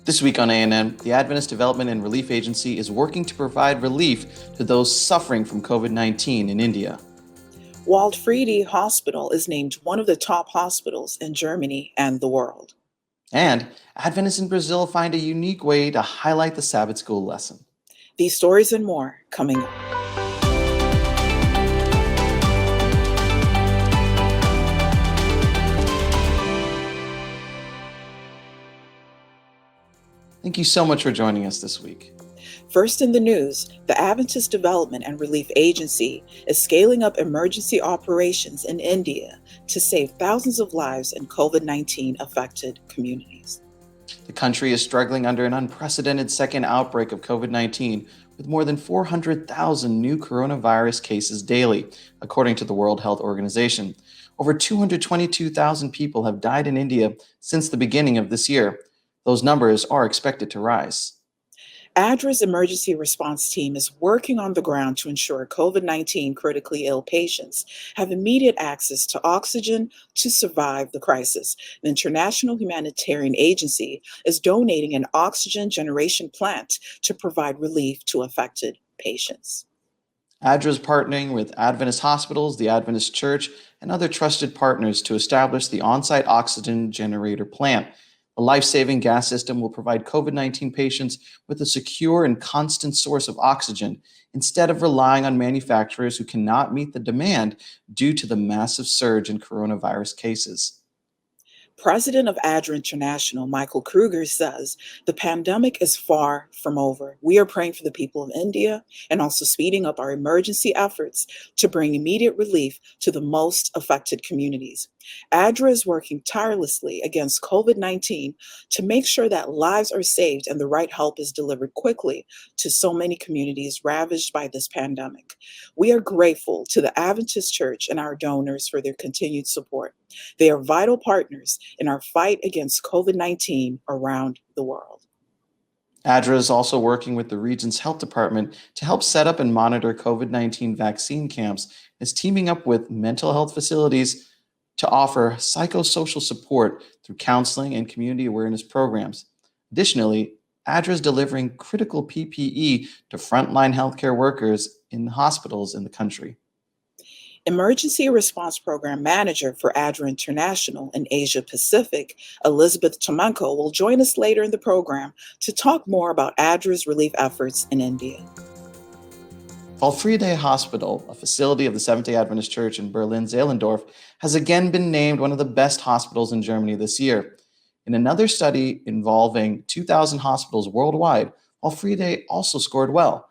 This week on A&N, the Adventist Development and Relief Agency is working to provide relief to those suffering from COVID-19 in India. Waldfriede Hospital is named one of the top hospitals in Germany and the world. And Adventists in Brazil find a unique way to highlight the Sabbath school lesson. These stories and more coming up. Thank you so much for joining us this week. First in the news, the Adventist Development and Relief Agency is scaling up emergency operations in India to save thousands of lives in COVID-19 affected communities. The country is struggling under an unprecedented second outbreak of COVID-19 with more than 400,000 new coronavirus cases daily, according to the World Health Organization. Over 222,000 people have died in India since the beginning of this year. Those numbers are expected to rise. ADRA's emergency response team is working on the ground to ensure COVID-19 critically ill patients have immediate access to oxygen to survive the crisis. The International Humanitarian Agency is donating an oxygen generation plant to provide relief to affected patients. ADRA is partnering with Adventist hospitals, the Adventist Church, and other trusted partners to establish the on-site oxygen generator plant. A life-saving gas system will provide COVID-19 patients with a secure and constant source of oxygen instead of relying on manufacturers who cannot meet the demand due to the massive surge in coronavirus cases. President of ADRA International, Michael Kruger, says the pandemic is far from over. We are praying for the people of India and also speeding up our emergency efforts to bring immediate relief to the most affected communities. ADRA is working tirelessly against COVID-19 to make sure that lives are saved and the right help is delivered quickly to so many communities ravaged by this pandemic. We are grateful to the Adventist Church and our donors for their continued support. They are vital partners in our fight against COVID-19 around the world. ADRA is also working with the region's health department to help set up and monitor COVID-19 vaccine camps. It's teaming up with mental health facilities to offer psychosocial support through counseling and community awareness programs. Additionally, ADRA is delivering critical PPE to frontline healthcare workers in hospitals in the country. Emergency Response Program Manager for ADRA International in Asia Pacific, Elizabeth Tomenko, will join us later in the program to talk more about ADRA's relief efforts in India. Waldfriede Hospital, a facility of the Seventh-day Adventist Church in Berlin-Zehlendorf, has again been named one of the best hospitals in Germany this year. In another study involving 2,000 hospitals worldwide, Waldfriede also scored well.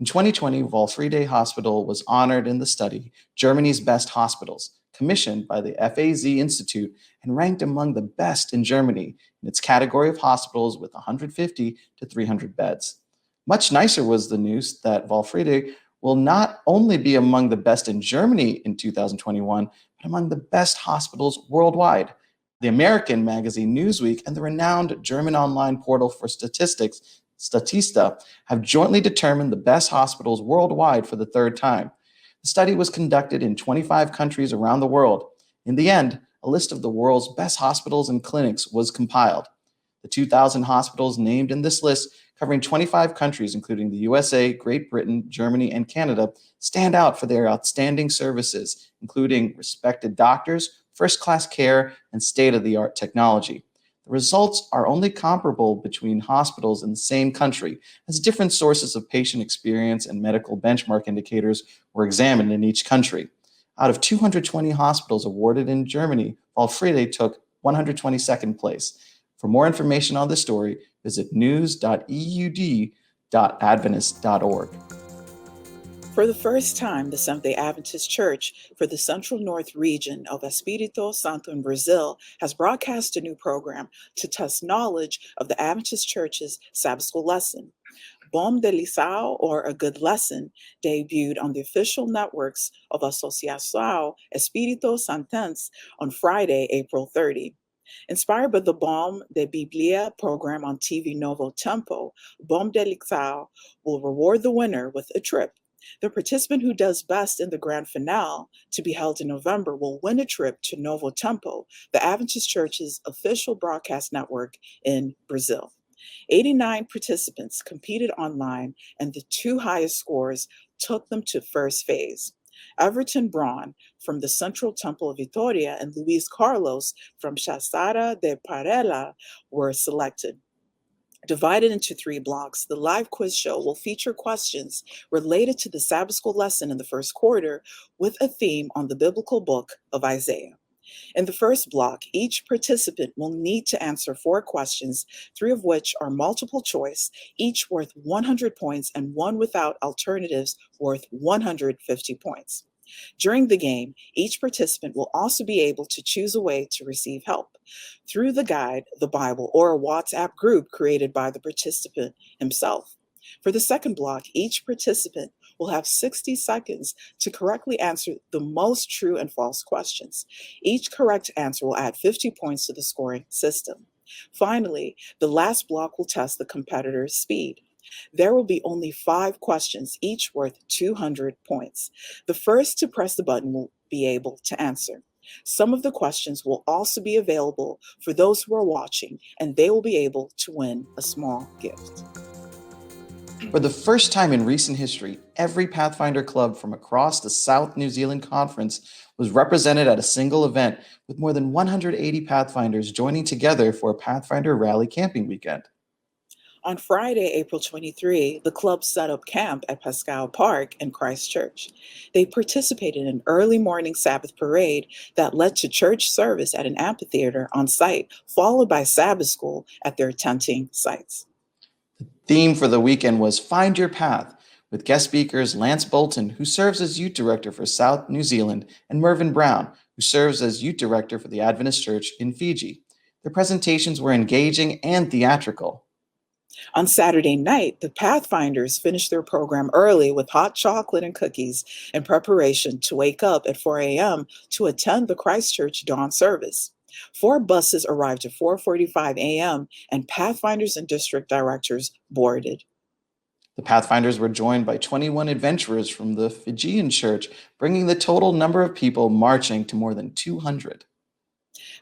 In 2020, Waldfriede Hospital was honored in the study Germany's Best Hospitals, commissioned by the F.A.Z. Institute and ranked among the best in Germany in its category of hospitals with 150 to 300 beds. Much nicer was the news that Waldfriede will not only be among the best in Germany in 2021, but among the best hospitals worldwide. The American magazine Newsweek and the renowned German online portal for statistics, Statista, have jointly determined the best hospitals worldwide for the third time. The study was conducted in 25 countries around the world. In the end, a list of the world's best hospitals and clinics was compiled. The 2,000 hospitals named in this list, covering 25 countries, including the USA, Great Britain, Germany, and Canada, stand out for their outstanding services, including respected doctors, first-class care, and state-of-the-art technology. The results are only comparable between hospitals in the same country, as different sources of patient experience and medical benchmark indicators were examined in each country. Out of 220 hospitals awarded in Germany, Waldfriede took 122nd place. For more information on this story, visit news.eud.adventist.org. For the first time, the Seventh-day Adventist Church for the Central North region of Espírito Santo in Brazil has broadcast a new program to test knowledge of the Adventist Church's Sabbath school lesson. Bom de Lição, or A Good Lesson, debuted on the official networks of Associação Espírito Santense on Friday, April 30. Inspired by the Bom de Biblia program on TV Novo Tempo, Bom de Lição will reward the winner with a trip. The participant who does best in the grand finale, to be held in November, will win a trip to Novo Tempo, the Adventist Church's official broadcast network in Brazil. 89 participants competed online, and the two highest scores took them to first phase. Everton Braun from the Central Temple of Vitoria and Luis Carlos from Chasara de Parela were selected. Divided into 3 blocks, the live quiz show will feature questions related to the Sabbath school lesson in the first quarter with a theme on the biblical book of Isaiah. In the first block, each participant will need to answer 4 questions, 3 of which are multiple choice, each worth 100 points, and 1 without alternatives worth 150 points. During the game, each participant will also be able to choose a way to receive help through the guide, the Bible, or a WhatsApp group created by the participant himself. For the second block, each participant will have 60 seconds to correctly answer the most true and false questions. Each correct answer will add 50 points to the scoring system. Finally, the last block will test the competitor's speed. There will be only 5 questions, each worth 200 points. The first to press the button will be able to answer. Some of the questions will also be available for those who are watching, and they will be able to win a small gift. For the first time in recent history, every Pathfinder club from across the South New Zealand Conference was represented at a single event, with more than 180 Pathfinders joining together for a Pathfinder Rally camping weekend. On Friday, April 23, the club set up camp at Pascal Park in Christchurch. They participated in an early morning Sabbath parade that led to church service at an amphitheater on site, followed by Sabbath school at their tenting sites. The theme for the weekend was Find Your Path, with guest speakers Lance Bolton, who serves as youth director for South New Zealand, and Mervyn Brown, who serves as youth director for the Adventist Church in Fiji. Their presentations were engaging and theatrical. On Saturday night, the Pathfinders finished their program early with hot chocolate and cookies in preparation to wake up at 4 a.m. to attend the Christchurch dawn service. 4 buses arrived at 4:45 a.m. and Pathfinders and district directors boarded. The Pathfinders were joined by 21 adventurers from the Fijian church, bringing the total number of people marching to more than 200.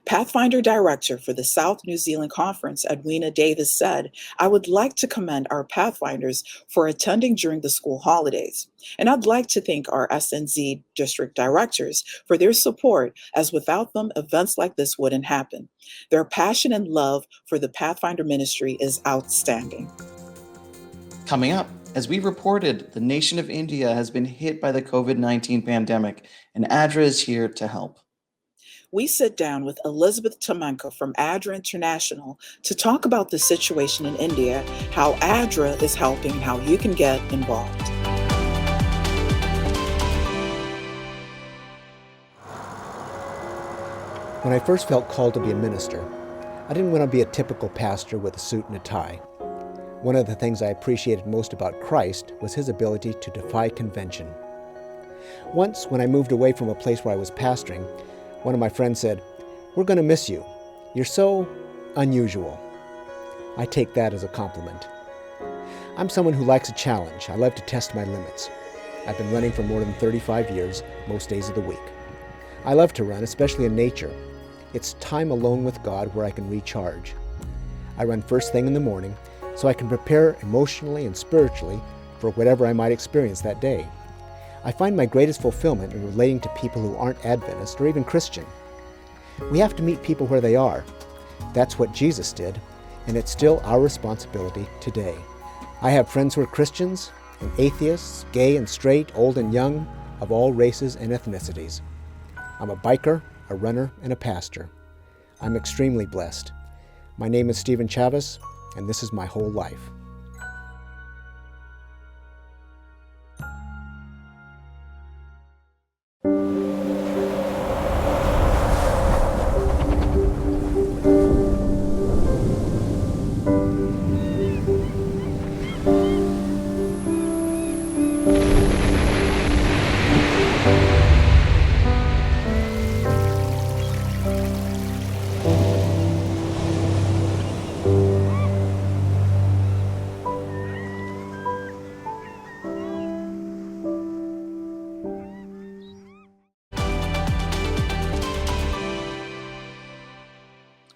Pathfinder Director for the South New Zealand Conference, Edwina Davis, said, "I would like to commend our Pathfinders for attending during the school holidays. And I'd like to thank our SNZ district directors for their support, as without them, events like this wouldn't happen. Their passion and love for the Pathfinder ministry is outstanding." Coming up, as we reported, the nation of India has been hit by the COVID-19 pandemic, and ADRA is here to help. We sit down with Elizabeth Tomenko from ADRA International to talk about the situation in India, how ADRA is helping, and how you can get involved. When I first felt called to be a minister, I didn't want to be a typical pastor with a suit and a tie. One of the things I appreciated most about Christ was his ability to defy convention. Once, when I moved away from a place where I was pastoring, one of my friends said, "We're going to miss you. You're so unusual." I take that as a compliment. I'm someone who likes a challenge. I love to test my limits. I've been running for more than 35 years, most days of the week. I love to run, especially in nature. It's time alone with God where I can recharge. I run first thing in the morning so I can prepare emotionally and spiritually for whatever I might experience that day. I find my greatest fulfillment in relating to people who aren't Adventist or even Christian. We have to meet people where they are. That's what Jesus did, and it's still our responsibility today. I have friends who are Christians and atheists, gay and straight, old and young, of all races and ethnicities. I'm a biker, a runner, and a pastor. I'm extremely blessed. My name is Stephen Chavis, and this is my whole life.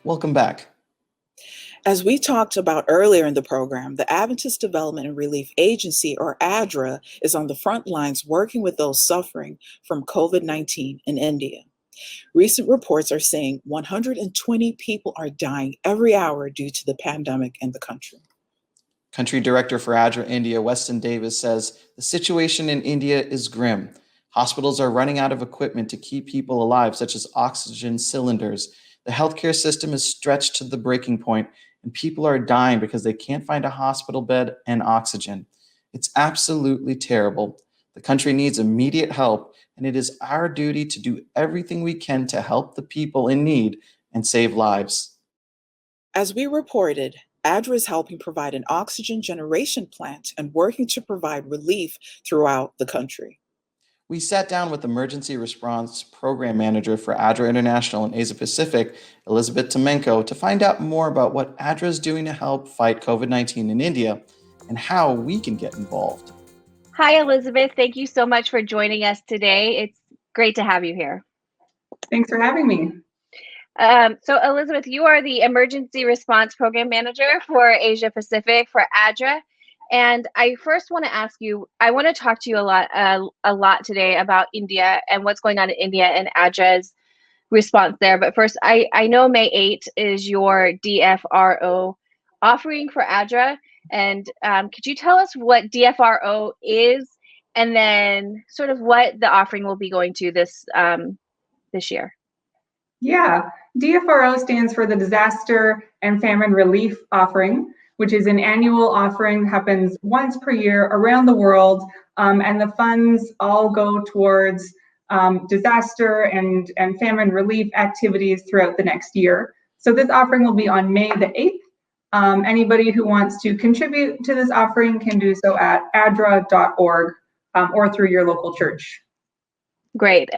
Welcome back. As we talked about earlier in the program, the Adventist Development and Relief Agency, or ADRA, is on the front lines working with those suffering from COVID-19 in India. Recent reports are saying 120 people are dying every hour due to the pandemic in the country. Country Director for ADRA India, Weston Davis, says the situation in India is grim. Hospitals are running out of equipment to keep people alive, such as oxygen cylinders. The healthcare system is stretched to the breaking point, and people are dying because they can't find a hospital bed and oxygen. It's absolutely terrible. The country needs immediate help, and it is our duty to do everything we can to help the people in need and save lives. As we reported, ADRA is helping provide an oxygen generation plant and working to provide relief throughout the country. We sat down with Emergency Response Program Manager for ADRA International and Asia Pacific, Elizabeth Tomenko, to find out more about what ADRA is doing to help fight COVID-19 in India and how we can get involved. Hi, Elizabeth. Thank you so much for joining us today. It's great to have you here. Thanks for having me. So Elizabeth, you are the Emergency Response Program Manager for Asia Pacific for ADRA. And I first want to ask you, I want to talk to you a lot today about India and what's going on in India and ADRA's response there. But first, I know May 8th is your DFRO offering for ADRA. And could you tell us what DFRO is and then sort of what the offering will be going to this year? Yeah, DFRO stands for the Disaster and Famine Relief Offering, which is an annual offering that happens once per year around the world, and the funds all go towards disaster and famine relief activities throughout the next year. So this offering will be on May the 8th. Anybody who wants to contribute to this offering can do so at adra.org or through your local church. Great.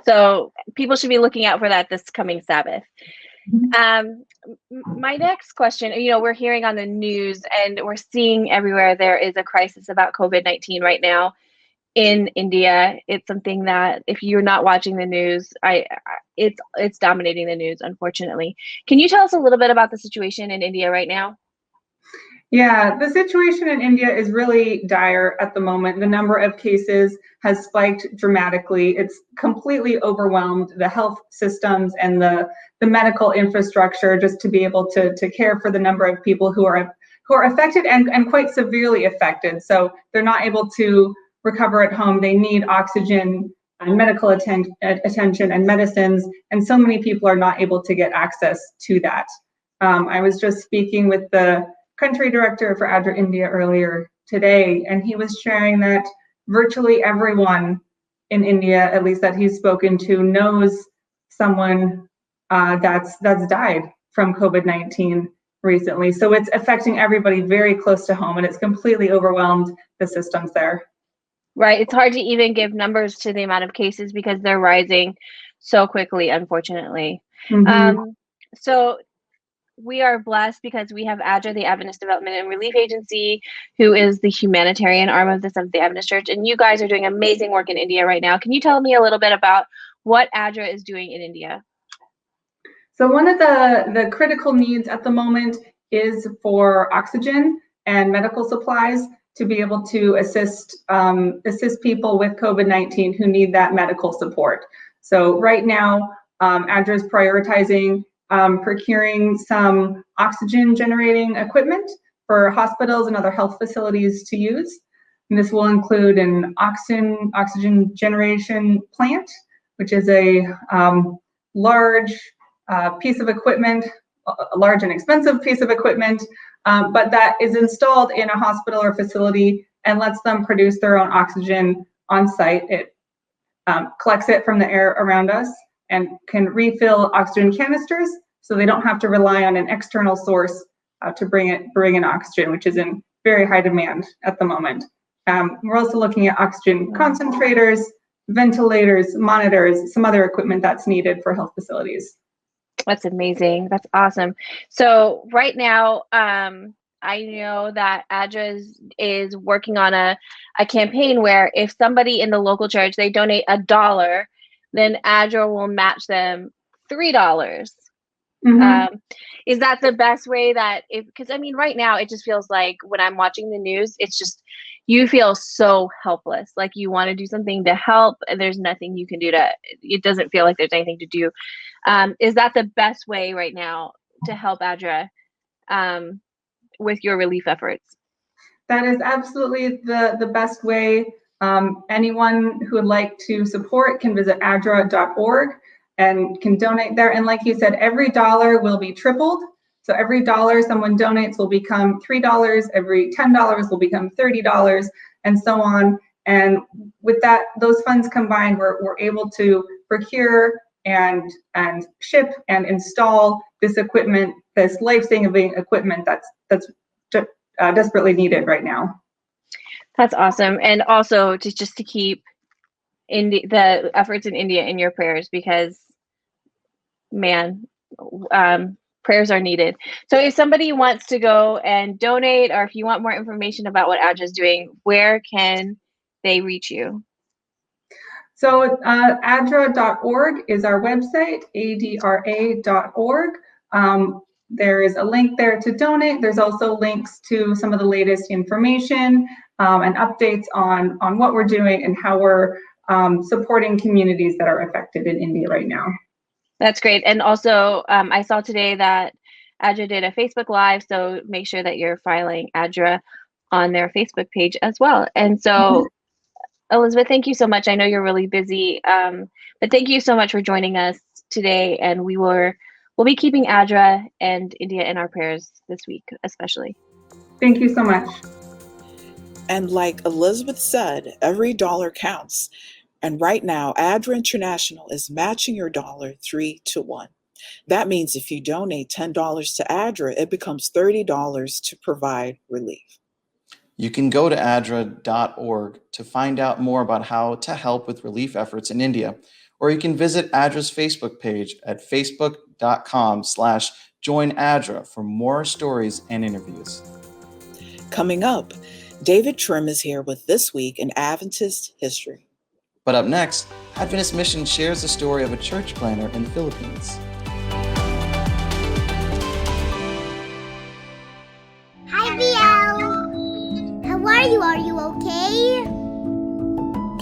So people should be looking out for that this coming Sabbath. My next question, we're hearing on the news and we're seeing everywhere there is a crisis about COVID-19 right now in India. It's something that if you're not watching the news, it's dominating the news, unfortunately. Can you tell us a little bit about the situation in India right now? Yeah, the situation in India is really dire at the moment. The number of cases has spiked dramatically. It's completely overwhelmed the health systems and the medical infrastructure just to be able to care for the number of people who are affected and quite severely affected. So they're not able to recover at home. They need oxygen and medical attention and medicines, and so many people are not able to get access to that. I was just speaking with the country director for ADRA India earlier today, and he was sharing that virtually everyone in India, at least that he's spoken to, knows someone that's died from COVID-19 recently. So it's affecting everybody very close to home, and it's completely overwhelmed the systems there. Right. It's hard to even give numbers to the amount of cases because they're rising so quickly, unfortunately. Mm-hmm. So we are blessed because we have ADRA, the Adventist Development and Relief Agency, who is the humanitarian arm of the Seventh-day Adventist Church. And you guys are doing amazing work in India right now. Can you tell me a little bit about what ADRA is doing in India? So one of the critical needs at the moment is for oxygen and medical supplies to be able to assist people with COVID-19 who need that medical support. So right now, ADRA is prioritizing procuring some oxygen generating equipment for hospitals and other health facilities to use. And this will include an oxygen generation plant, which is a large piece of equipment, a large and expensive piece of equipment, but that is installed in a hospital or facility and lets them produce their own oxygen on site. It collects it from the air around us and can refill oxygen canisters, so they don't have to rely on an external source to bring in oxygen, which is in very high demand at the moment. We're also looking at oxygen concentrators, ventilators, monitors, some other equipment that's needed for health facilities. That's amazing. That's awesome. So right now, I know that ADRA is working on a campaign where if somebody in the local church, they donate $1, then ADRA will match them $3. Is that the best way that because I mean, right now it just feels like when I'm watching the news, it's just, you feel so helpless. Like you want to do something to help and there's nothing you can do it doesn't feel like there's anything to do. Is that the best way right now to help ADRA with your relief efforts? That is absolutely the best way. Anyone who would like to support can visit ADRA.org and can donate there. And like you said, every dollar will be tripled. So every dollar someone donates will become $3, every $10 will become $30, and so on. And with that, those funds combined, we're able to procure and ship and install this equipment, this life-saving equipment that's desperately needed right now. That's awesome. And also just to keep the efforts in India in your prayers, because man, prayers are needed. So if somebody wants to go and donate, or if you want more information about what ADRA is doing, where can they reach you? So ADRA.org is our website, ADRA.org. There is a link there to donate. There's also links to some of the latest information and updates on what we're doing and how we're supporting communities that are affected in India right now. That's great. And also, I saw today that ADRA did a Facebook Live, so make sure that you're following ADRA on their Facebook page as well. And so, Elizabeth, thank you so much. I know you're really busy, but thank you so much for joining us today. And we'll be keeping ADRA and India in our prayers this week, especially. Thank you so much. And like Elizabeth said, every dollar counts. And right now, ADRA International is matching your dollar 3 to 1. That means if you donate $10 to ADRA, it becomes $30 to provide relief. You can go to adra.org to find out more about how to help with relief efforts in India, or you can visit ADRA's Facebook page at facebook.com/joinadra for more stories and interviews. Coming up, David Trim is here with This Week in Adventist History. But up next, Adventist Mission shares the story of a church planner in the Philippines. Hi, VL. How are you? Are you okay?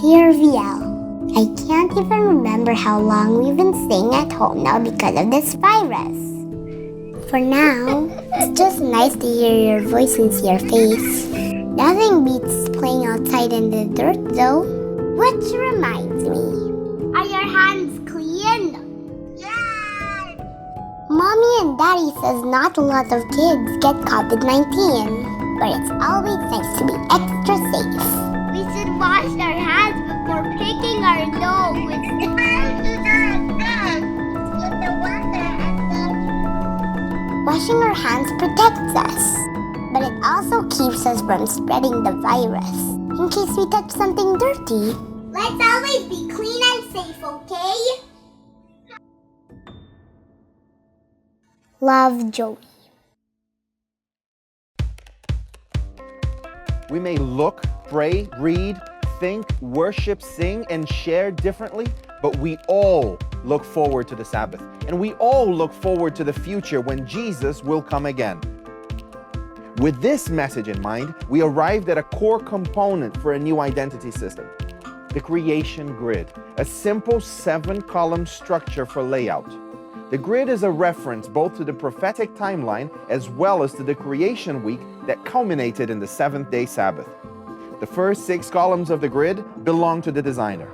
Dear VL, I can't even remember how long we've been staying at home now because of this virus. For now, it's just nice to hear your voice and see your face. Nothing beats playing outside in the dirt, though. Which reminds me, are your hands clean? Yes! Mommy and Daddy says not a lot of kids get COVID-19, but it's always nice to be extra safe. We should wash our hands before picking our nose. Washing our hands protects us, but it also keeps us from spreading the virus in case we touch something dirty. Let's always be clean and safe, okay? Love, Joey. We may look, pray, read, think, worship, sing, and share differently, but we all look forward to the Sabbath. And we all look forward to the future when Jesus will come again. With this message in mind, we arrived at a core component for a new identity system, the creation grid, a simple 7-column structure for layout. The grid is a reference both to the prophetic timeline as well as to the creation week that culminated in the seventh-day Sabbath. The first 6 columns of the grid belong to the designer.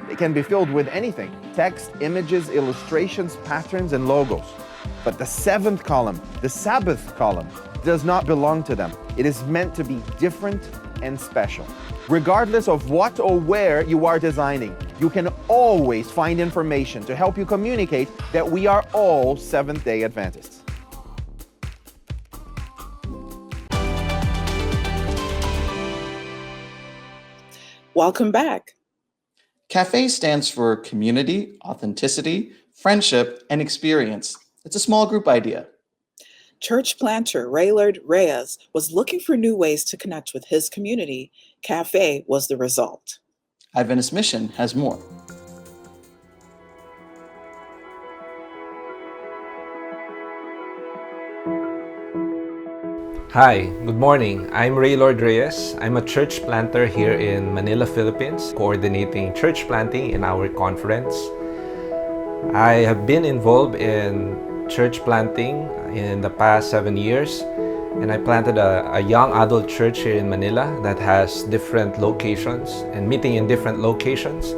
They can be filled with anything: text, images, illustrations, patterns, and logos. But the 7th column, the Sabbath column, does not belong to them. It is meant to be different and special. Regardless of what or where you are designing, you can always find information to help you communicate that we are all Seventh-day Adventists. Welcome back. CAFE stands for community, authenticity, friendship, and experience. It's a small group idea. Church planter Raylord Reyes was looking for new ways to connect with his community. CAFE was the result. Adventist Mission has more. Hi, good morning. I'm Ray Lord Reyes. I'm a church planter here in Manila, Philippines, coordinating church planting in our conference. I have been involved in church planting in the past 7 years, and I planted a young adult church here in Manila that has different locations and meeting in different locations.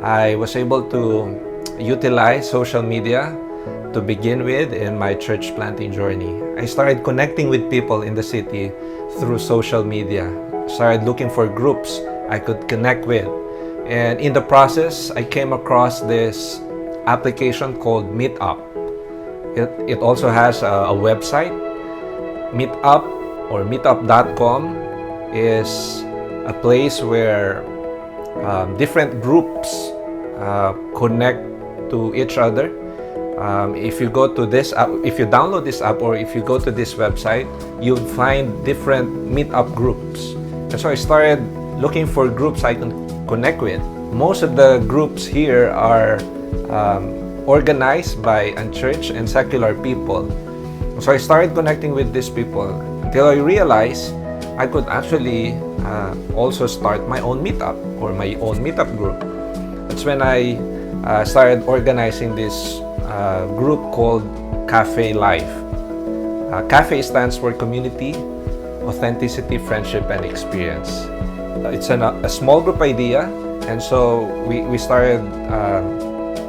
I was able to utilize social media to begin with in my church planting journey. I started connecting with people in the city through social media. Started looking for groups I could connect with. And in the process, I came across this application called Meetup. It also has a website. Meetup or meetup.com is a place where different groups connect to each other. If you go to this app, if you download this app or if you go to this website, you'll find different meetup groups. And so I started looking for groups I can connect with. Most of the groups here are organized by unchurched and secular people. So I started connecting with these people until I realized I could actually also start my own meetup or my own meetup group. That's when I started organizing this group called Cafe Life. Cafe stands for Community, Authenticity, Friendship, and Experience. It's a small group idea, and so we started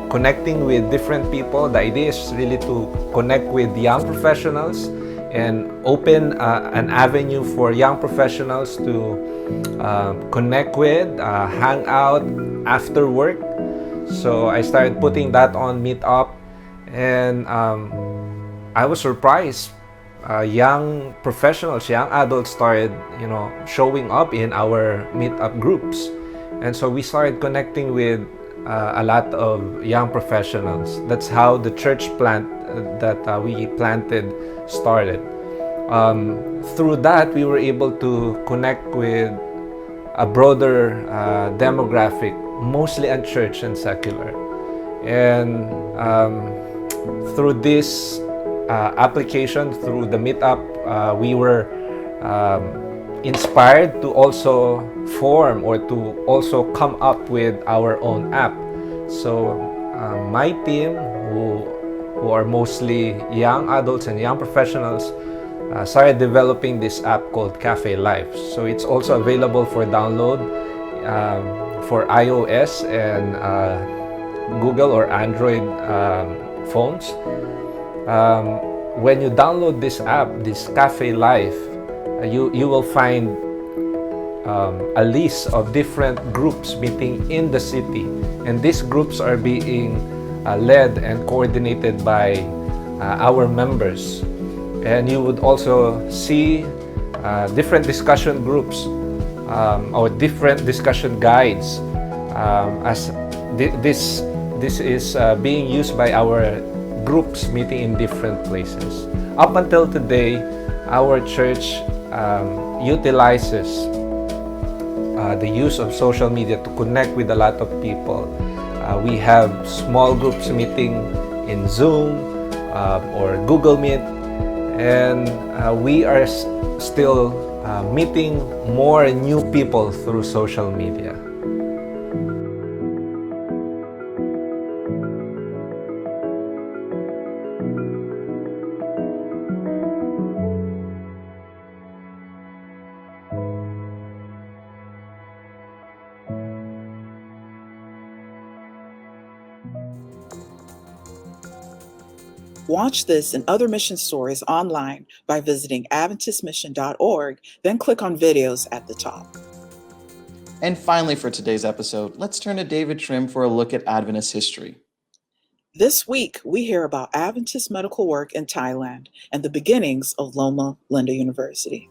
connecting with different people. The idea is really to connect with young professionals and open an avenue for young professionals to connect with, hang out after work. So I started putting that on Meetup, and I was surprised. Young professionals, young adults started, showing up in our Meetup groups, and so we started connecting with a lot of young professionals. That's how the church plant that we planted started. Through that, we were able to connect with a broader demographic, mostly unchurched and secular. And through this application, through the Meetup, we were inspired to also form or to also come up with our own app. So my team, who are mostly young adults and young professionals, started developing this app called Cafe Life. So it's also available for download for iOS and Google or Android phones. When you download this app, this Cafe Life, you will find a list of different groups meeting in the city, and these groups are being led and coordinated by our members. And you would also see different discussion groups or different discussion guides as this is being used by our groups meeting in different places. Up until today, our church utilizes the use of social media to connect with a lot of people. We have small groups meeting in Zoom or Google Meet, and we are still meeting more new people through social media. Watch this and other mission stories online by visiting AdventistMission.org, then click on videos at the top. And finally, for today's episode, let's turn to David Trim for a look at Adventist history. This week, we hear about Adventist medical work in Thailand and the beginnings of Loma Linda University.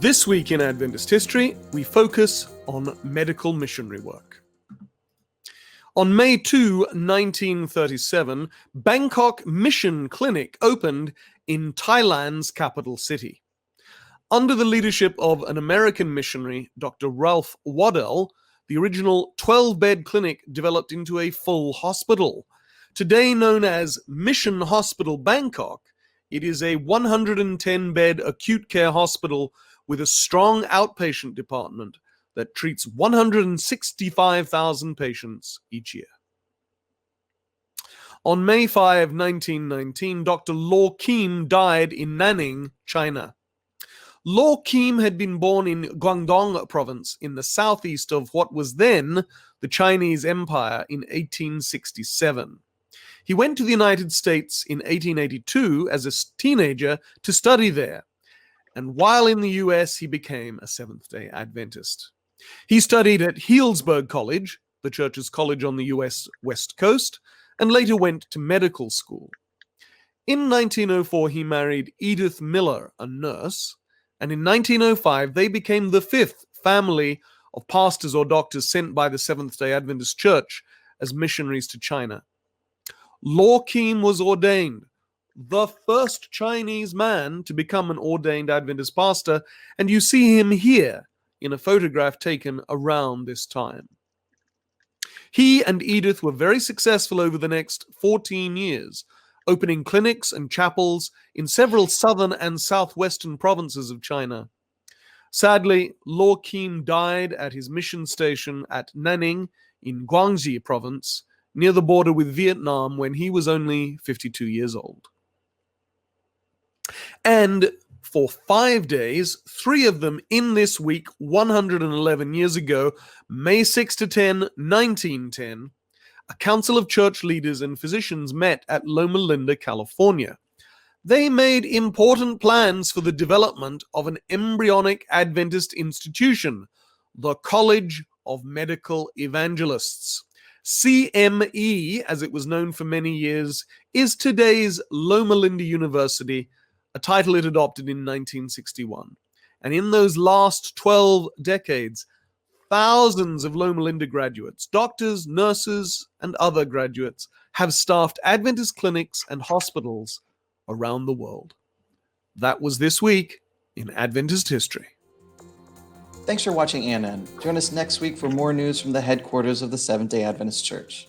This week in Adventist history, we focus on medical missionary work. On May 2, 1937, Bangkok Mission Clinic opened in Thailand's capital city. Under the leadership of an American missionary, Dr. Ralph Waddell, the original 12-bed clinic developed into a full hospital. Today known as Mission Hospital Bangkok, It is a 110-bed acute care hospital with a strong outpatient department that treats 165,000 patients each year. On May 5, 1919, Dr. Law Keem died in Nanning, China. Law Keem had been born in Guangdong province in the southeast of what was then the Chinese Empire in 1867. He went to the United States in 1882 as a teenager to study there, and while in the US he became a Seventh-day Adventist. He studied at Healdsburg College, the church's college on the US West Coast, and later went to medical school. In 1904 he married Edith Miller, a nurse, and in 1905 they became the fifth family of pastors or doctors sent by the Seventh-day Adventist Church as missionaries to China. Law Keem was ordained, the first Chinese man to become an ordained Adventist pastor, and you see him here in a photograph taken around this time. He and Edith were very successful over the next 14 years, opening clinics and chapels in several southern and southwestern provinces of China. Sadly, Law Keem died at his mission station at Nanning in Guangxi province, near the border with Vietnam, when he was only 52 years old. And for 5 days, 3 of them in this week, 111 years ago, May 6 to 10, 1910, a council of church leaders and physicians met at Loma Linda, California. They made important plans for the development of an embryonic Adventist institution, the College of Medical Evangelists. CME, as it was known for many years, is today's Loma Linda University, a title it adopted in 1961. And in those last 12 decades, thousands of Loma Linda graduates, doctors, nurses, and other graduates have staffed Adventist clinics and hospitals around the world. That was this week in Adventist history. Thanks for watching ANN. Join us next week for more news from the headquarters of the Seventh-day Adventist Church.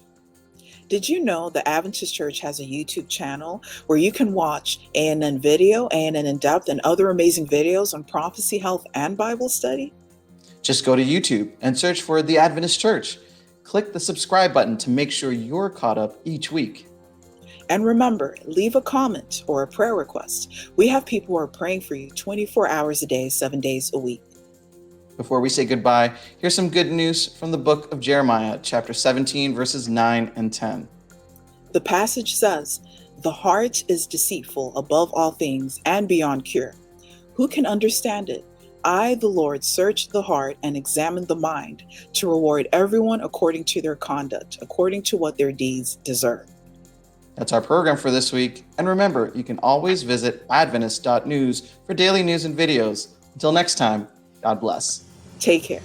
Did you know the Adventist Church has a YouTube channel where you can watch ANN Video, ANN In Depth, and other amazing videos on prophecy, health, and Bible study? Just go to YouTube and search for The Adventist Church. Click the subscribe button to make sure you're caught up each week. And remember, leave a comment or a prayer request. We have people who are praying for you 24 hours a day, 7 days a week. Before we say goodbye, here's some good news from the book of Jeremiah, chapter 17, verses 9 and 10. The passage says, "The heart is deceitful above all things and beyond cure. Who can understand it? I, the Lord, search the heart and examine the mind to reward everyone according to their conduct, according to what their deeds deserve." That's our program for this week. And remember, you can always visit adventist.news for daily news and videos. Until next time, God bless. Take care.